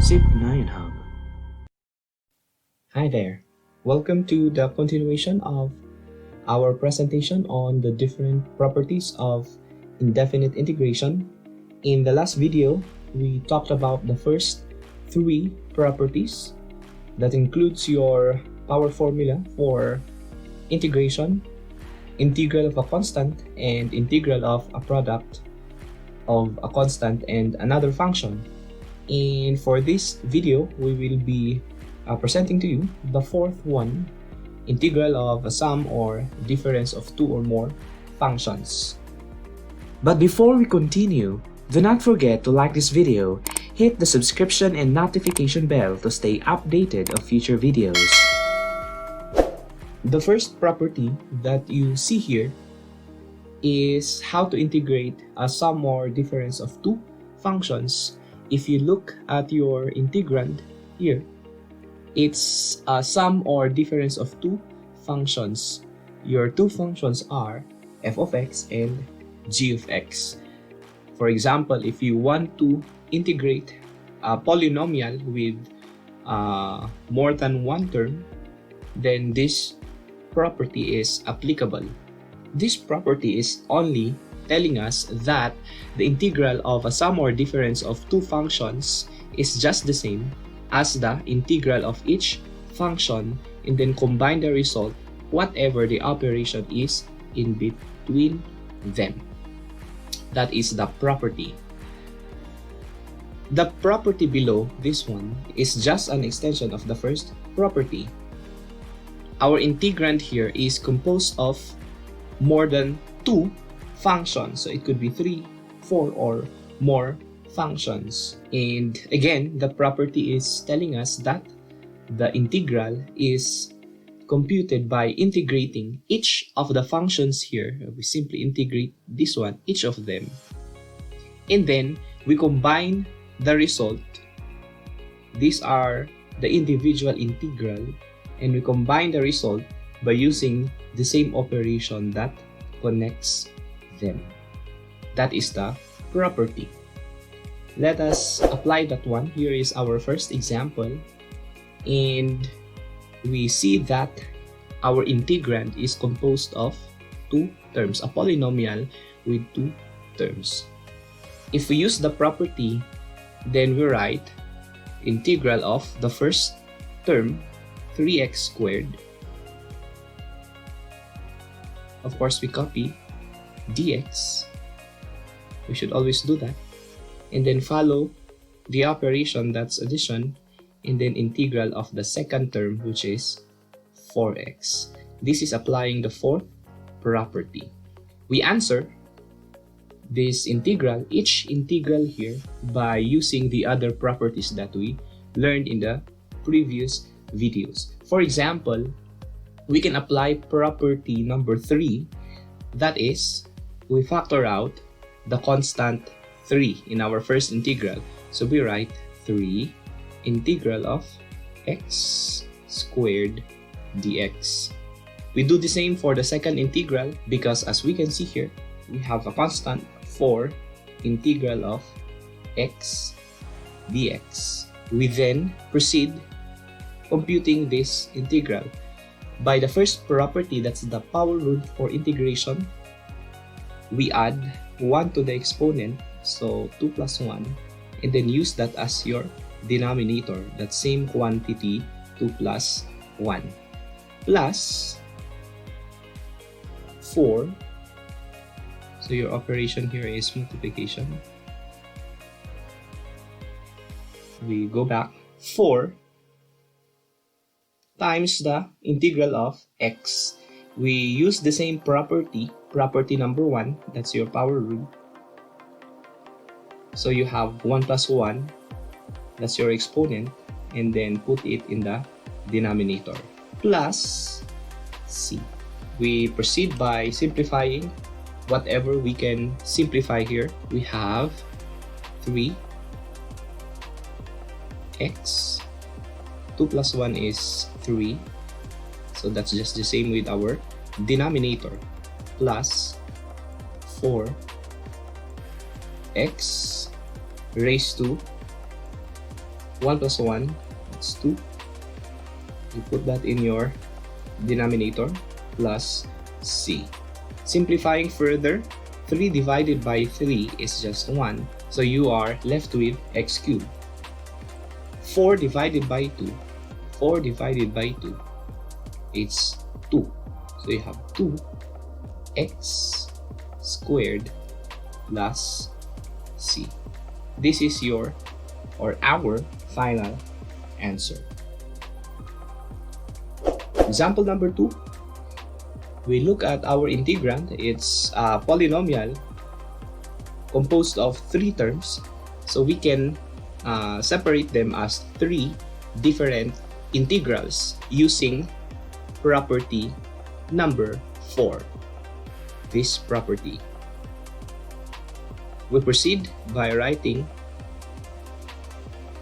Sip Nine Hub. Hi there. Welcome to the continuation of our presentation on the different properties of indefinite integration. In the last video, we talked about the first three properties. That includes your power formula for integration, integral of a constant, and integral of a product of a constant and another function. And for this video, we will be presenting to you the fourth one, integral of a sum or difference of two or more functions. But before we continue, do not forget to like this video, hit the subscription and notification bell to stay updated of future videos. The first property that you see here is how to integrate a sum or difference of two functions. If you look at your integrand here, it's a sum or difference of two functions. Your two functions are f of x and g of x. For example, if you want to integrate a polynomial with more than one term, then this property is applicable. This property is only telling us that the integral of a sum or difference of two functions is just the same as the integral of each function, and then combine the result whatever the operation is in between them. That is the property. The property below this one is just an extension of the first property. Our integrand here is composed of more than two functions, so it could be 3, 4, or more functions. And again, the property is telling us that the integral is computed by integrating each of the functions here. We simply integrate this one, each of them, and then we combine the result. These are the individual integral, and we combine the result by using the same operation that connects them. That is the property. Let us apply that one. Here is our first example, and we see that our integrand is composed of two terms, a polynomial with two terms. If we use the property, then we write integral of the first term, 3x squared. Of course, we copy dx. We should always do that. And then follow the operation, that's addition, and then integral of the second term, which is 4x. This is applying the fourth property. We answer this integral, each integral here, by using the other properties that we learned in the previous videos. For example, we can apply property number 3, that is, we factor out the constant 3 in our first integral. So we write 3 integral of x squared dx. We do the same for the second integral because, as we can see here, we have a constant 4 integral of x dx. We then proceed computing this integral. By the first property, that's the power rule for integration, we add 1 to the exponent, so 2 plus 1, and then use that as your denominator, that same quantity, 2 plus 1, plus 4, so your operation here is multiplication. We go back, 4 times the integral of x. We use the same property, property number 1, that's your power rule. So you have 1 plus 1, that's your exponent, and then put it in the denominator, plus c. We proceed by simplifying whatever we can simplify here. We have 3x, 2 plus 1 is 3, so that's just the same with our denominator, plus 4x raised to 1 plus 1, that's 2. You put that in your denominator, plus c. Simplifying further, 3 divided by 3 is just 1, so you are left with x cubed. 4 divided by 2, 4 divided by 2, it's 2. So you have 2x squared plus c. This is your or our final answer. Example number 2, we look at our integrand. It's a polynomial composed of 3 terms, so we can separate them as 3 different integrals using property number 4. This property. We proceed by writing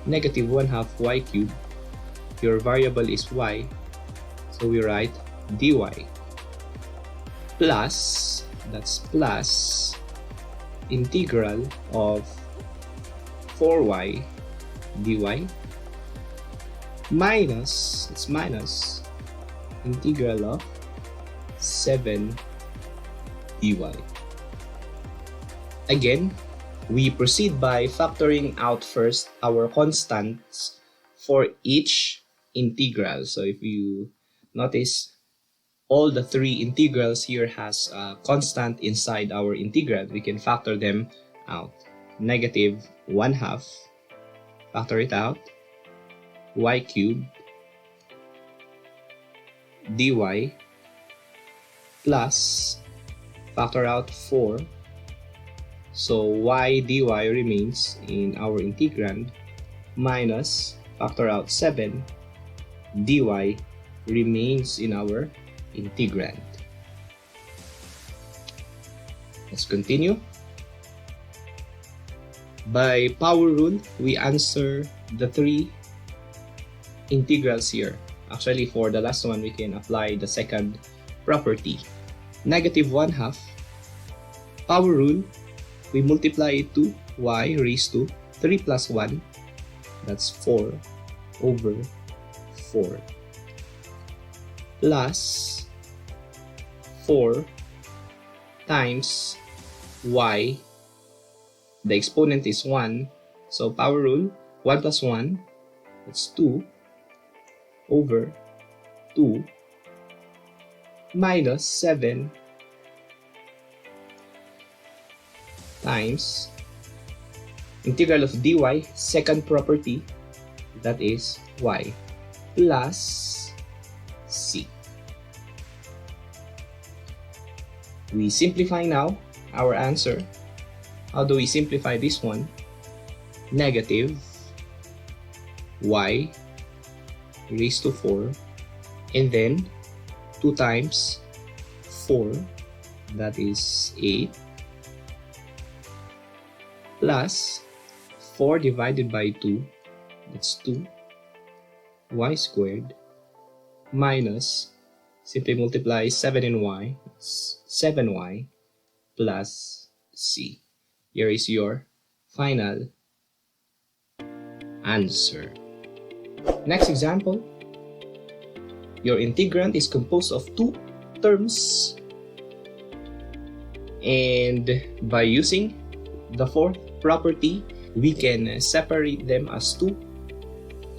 negative 1/2 y cubed. Your variable is y, so we write dy plus, that's plus integral of 4y dy minus, it's minus integral of 7 dy. Again, we proceed by factoring out first our constants for each integral. So if you notice, all the 3 integrals here has a constant inside our integral. We can factor them out. Negative 1/2, factor it out, y cubed dy plus, factor out 4, so y dy remains in our integrand, minus, factor out 7, dy remains in our integrand. Let's continue. By power rule, we answer the 3 integrals here. Actually, for the last one, we can apply the second property. Negative 1/2, power rule, we multiply it to y raised to 3 plus 1, that's 4 over 4, plus 4 times y, the exponent is 1, so power rule, 1 plus 1, that's 2 over 2 minus 7 times integral of dy, second property, that is y, plus c. We simplify now our answer. How do we simplify this one? Negative y raised to 4, and then 2 times 4, that is 8, plus 4 divided by 2, that's 2, y squared, minus, simply multiply 7 and y, it's 7y, plus c. Here is your final answer. Next example, your integrand is composed of 2 terms, and by using the 4th property, we can separate them as 2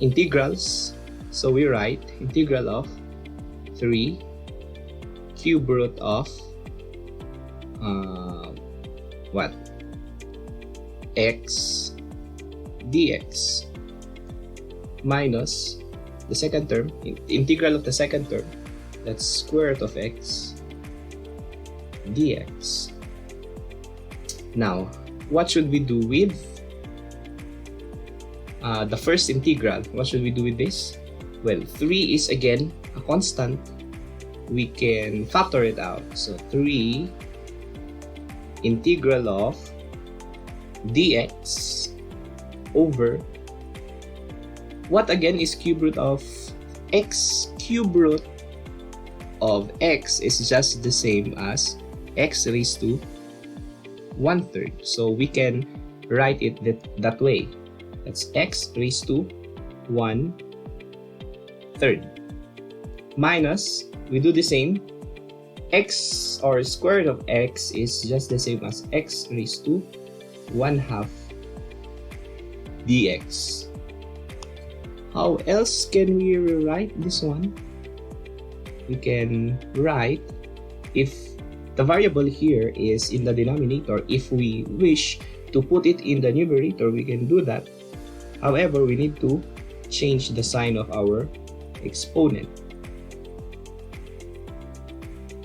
integrals. So we write integral of 3 cube root of x dx minus the second term, integral of the second term, that's square root of x dx. Now, what should we do with the first integral? What should we do with this? Well, 3 is again a constant. We can factor it out. So 3 integral of dx over what again is cube root of x? Cube root of x is just the same as x raised to 1/3. So we can write it that way. That's x raised to 1/3 minus, we do the same, x or square root of x is just the same as x raised to 1/2 dx. How else can we rewrite this one? We can write, if the variable here is in the denominator, if we wish to put it in the numerator, we can do that. However, we need to change the sign of our exponent.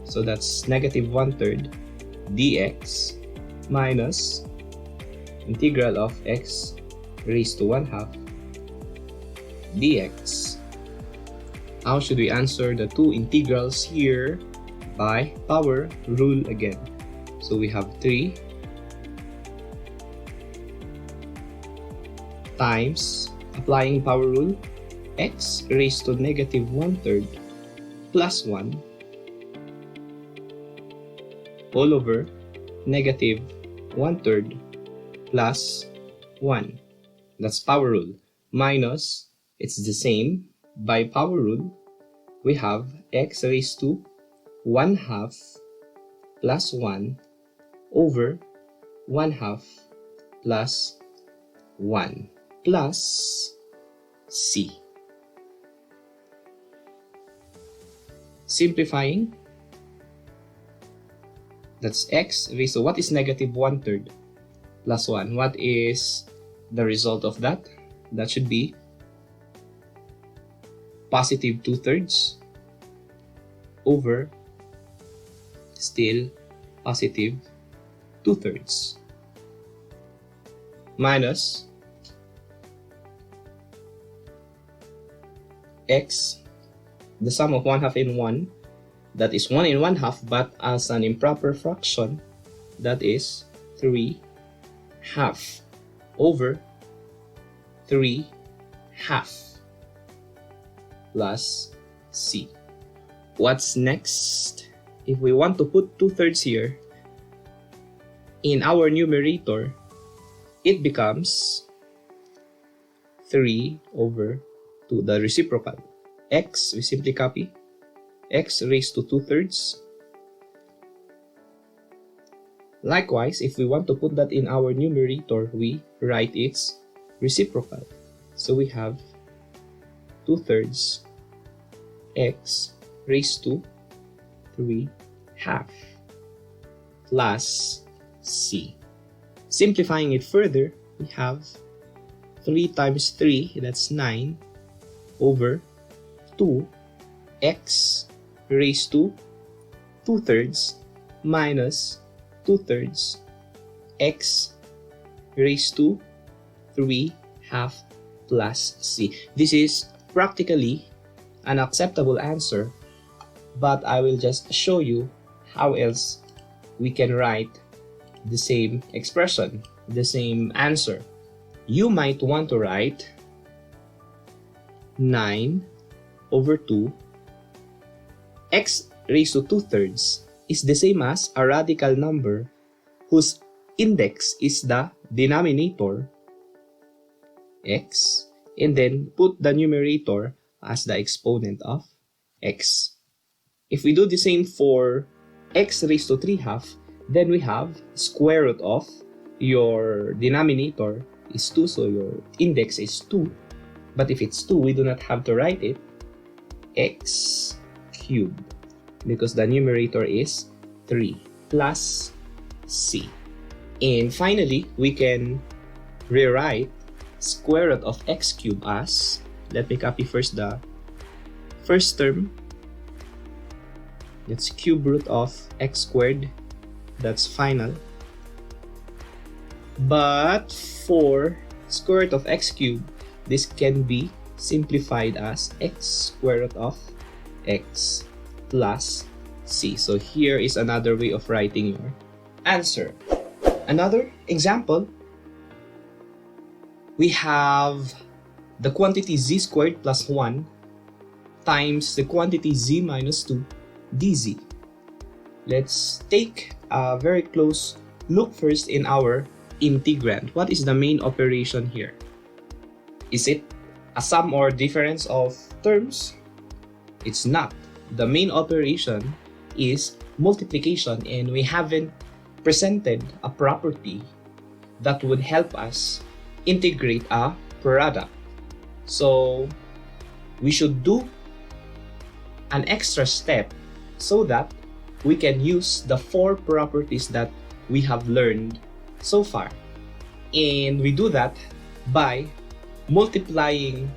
So that's -1/3 dx minus integral of x raised to 1/2 dx. How should we answer the two integrals here? By power rule again. So we have 3 times, applying power rule, x raised to -1/3 plus 1 all over -1/3 plus 1. That's power rule. Minus, it's the same. By power rule, we have x raised to 1/2 plus 1 over 1/2 plus 1 plus c. Simplifying, that's x raised to, what is -1/3 plus 1? What is the result of that? That should be +2/3 over still +2/3 minus x, the sum of 1/2 and 1, that is 1 and 1/2, but as an improper fraction, that is 3/2 over 3/2 plus c. What's next? If we want to put 2/3 here in our numerator, it becomes 3/2, the reciprocal. X, we simply copy x raised to 2/3. Likewise, if we want to put that in our numerator, we write its reciprocal. So we have 2/3 x raised to 3/2 plus c. Simplifying it further, we have 3 times 3, that's 9, over 2 x raised to 2/3 minus 2/3 x raised to 3/2 plus c. This is practically an acceptable answer, but I will just show you how else we can write the same expression, the same answer. You might want to write 9/2 x raised to 2/3 is the same as a radical number whose index is the denominator, x, and then put the numerator as the exponent of x. If we do the same for x raised to 3/2, then we have square root of your denominator is 2, so your index is 2. But if it's 2, we do not have to write it x cubed, because the numerator is 3 plus c. And finally, we can rewrite square root of x cubed as, let me copy first the first term, that's cube root of x squared, that's final. But for square root of x cubed, this can be simplified as x square root of x plus c. So here is another way of writing your answer. Another example, we have the quantity z squared plus 1 times the quantity z minus 2 dz. Let's take a very close look first in our integrand. What is the main operation here? Is it a sum or difference of terms? It's not. The main operation is multiplication, and we haven't presented a property that would help us integrate a product. So we should do an extra step so that we can use the 4 properties that we have learned so far. And we do that by multiplying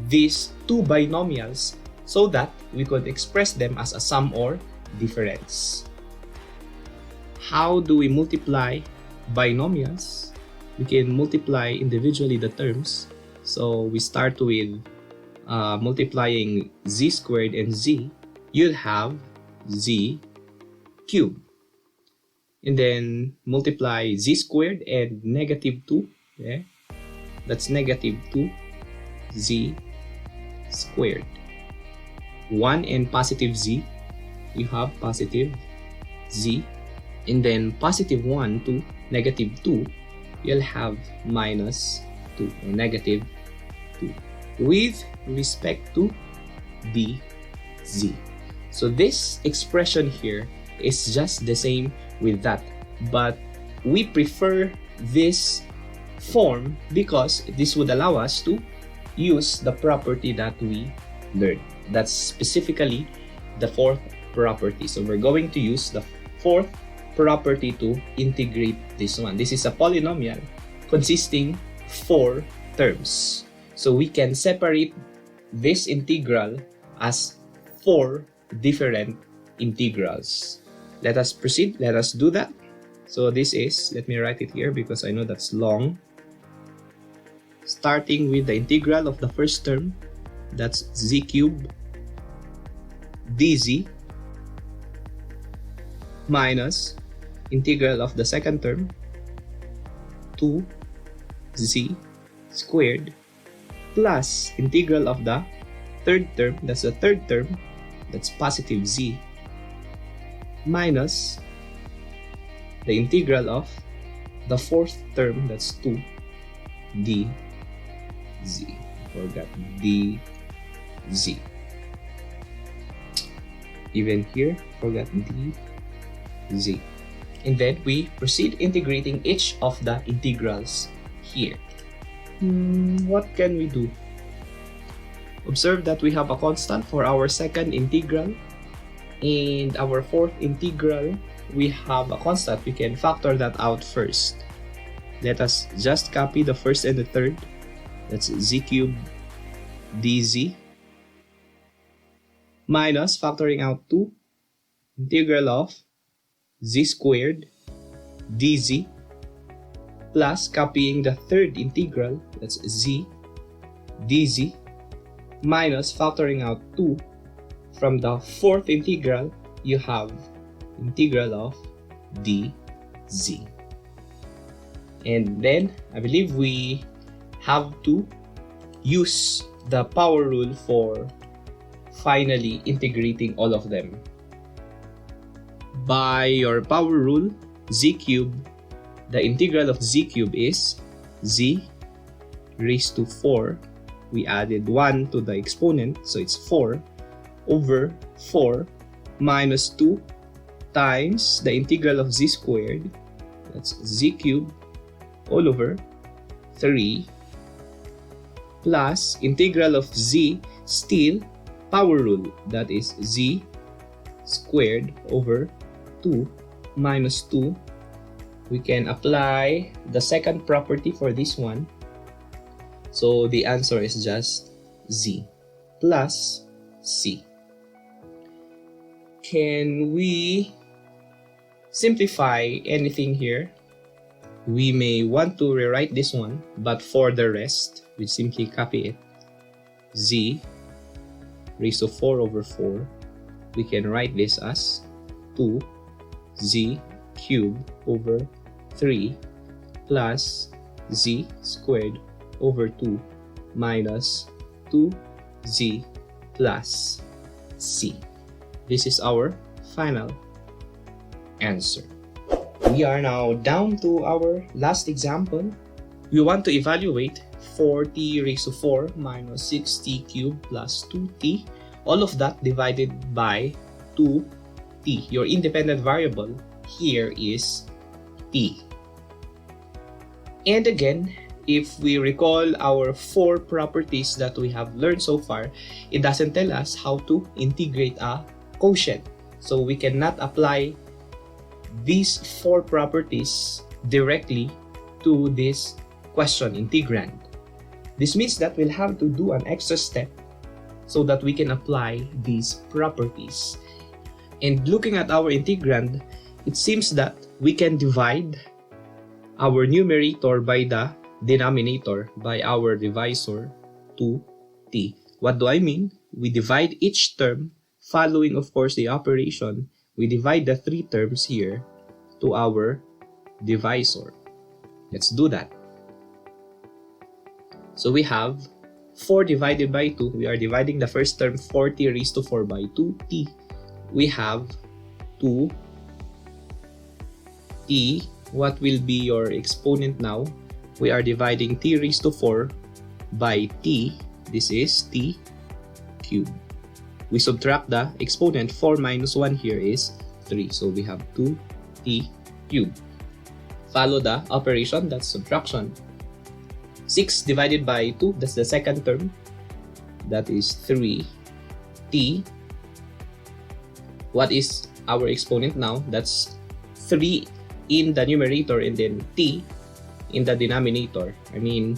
these 2 binomials so that we could express them as a sum or difference. How do we multiply binomials? We can multiply individually the terms. So we start with multiplying z squared and z. You'll have z cubed. And then multiply z squared and negative 2. Yeah? That's negative 2 z squared. 1 and positive z, you have positive z. And then positive 1 to negative 2, you'll have minus 2 or negative 2 with respect to dz. So this expression here is just the same with that, but we prefer this form because this would allow us to use the property that we learned. That's specifically the 4th property. So we're going to use the 4th property to integrate this one. This is a polynomial consisting 4 terms. So we can separate this integral as 4 different integrals. Let us proceed. Let us do that. So this is, let me write it here because I know that's long. Starting with the integral of the first term, that's z cubed dz minus integral of the second term 2z squared plus integral of the third term, that's the third term, that's positive z, minus the integral of the fourth term, that's 2 dz. Forgot dz. Even here, forgot dz. And then we proceed integrating each of the integrals here. What can we do? Observe that we have a constant for our second integral, and our fourth integral, we have a constant. We can factor that out first. Let us just copy the first and the third. That's z cubed dz minus factoring out 2 integral of z squared dz plus copying the third integral, that's z dz minus factoring out 2 from the fourth integral, you have integral of dz. And then I believe we have to use the power rule for finally integrating all of them. By your power rule, z cubed, the integral of z cubed is z raised to 4. We added 1 to the exponent, so it's 4 over 4 minus 2 times the integral of z squared, that's z cubed all over 3 plus integral of z, still power rule, that is z squared over 2 minus 2. We can apply the second property for this one. So the answer is just z plus c. Can we simplify anything here? We may want to rewrite this one, but for the rest, we simply copy it. Z raised to 4 over 4. We can write this as 2z cubed over 3 plus z squared over 2 minus 2z plus c. This is our final answer. We are now down to our last example. We want to evaluate 4t raised to 4 minus 6t cubed plus 2t. All of that divided by 2t. Your independent variable here is t. And again, if we recall our 4 properties that we have learned so far, it doesn't tell us how to integrate a quotient. So we cannot apply these 4 properties directly to this question integrand. This means that we'll have to do an extra step so that we can apply these properties. And looking at our integrand, it seems that we can divide our numerator by the denominator by our divisor 2t. What do I mean? We divide each term following, of course, the operation. We divide the 3 terms here to our divisor. Let's do that. So we have 4 divided by 2. We are dividing the first term 4t raised to 4 by 2t. We have 2t. What will be your exponent now? We are dividing t raised to 4 by t. This is t cubed. We subtract the exponent. 4 minus 1 here is 3. So we have 2t cubed. Follow the operation, that's subtraction. 6 divided by 2, that's the second term. That is 3t. What is our exponent now? That's 3 in the numerator and then t in the denominator. I mean,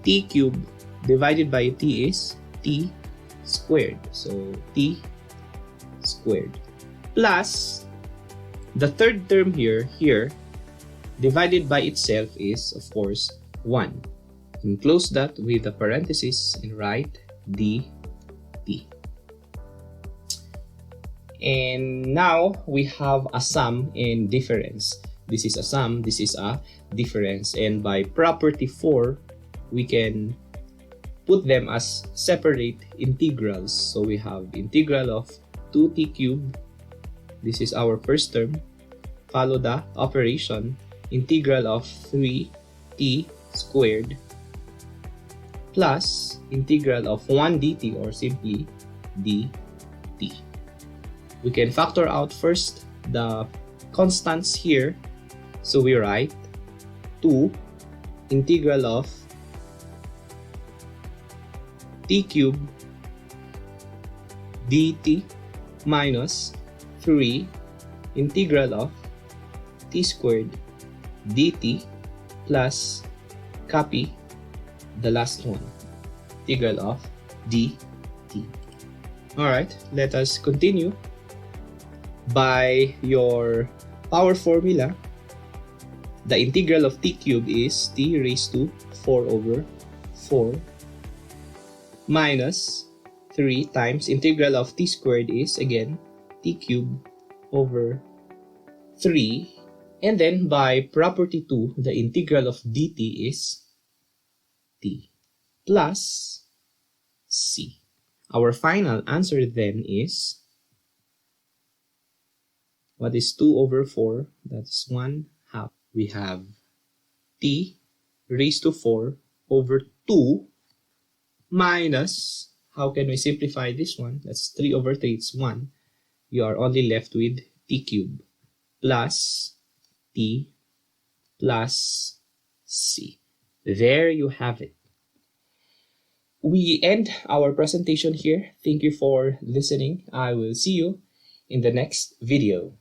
t cubed divided by t is t squared. So t squared plus the third term here divided by itself is, of course, 1. And close that with a parenthesis and write dt. And now we have a sum and difference. This is a sum, this is a difference. And by property 4, we can put them as separate integrals. So we have integral of 2t cubed. This is our first term. Follow the operation. Integral of 3t squared plus integral of 1 dt, or simply dt. We can factor out first the constants here. So we write 2 integral of t cubed dt minus 3 integral of t squared dt plus copy the last one, integral of dt. Alright, let us continue. By your power formula, the integral of t cubed is t raised to 4 over 4 minus 3 times integral of t squared is, again, t cubed over 3. And then by property 2, the integral of dt is t plus c. Our final answer then is, what is 2 over 4? That's 1/2. We have t raised to 4 over 2 minus, how can we simplify this one? That's 3 over 3, it's 1. You are only left with t cubed plus t plus c. There you have it. We end our presentation here. Thank you for listening. I will see you in the next video.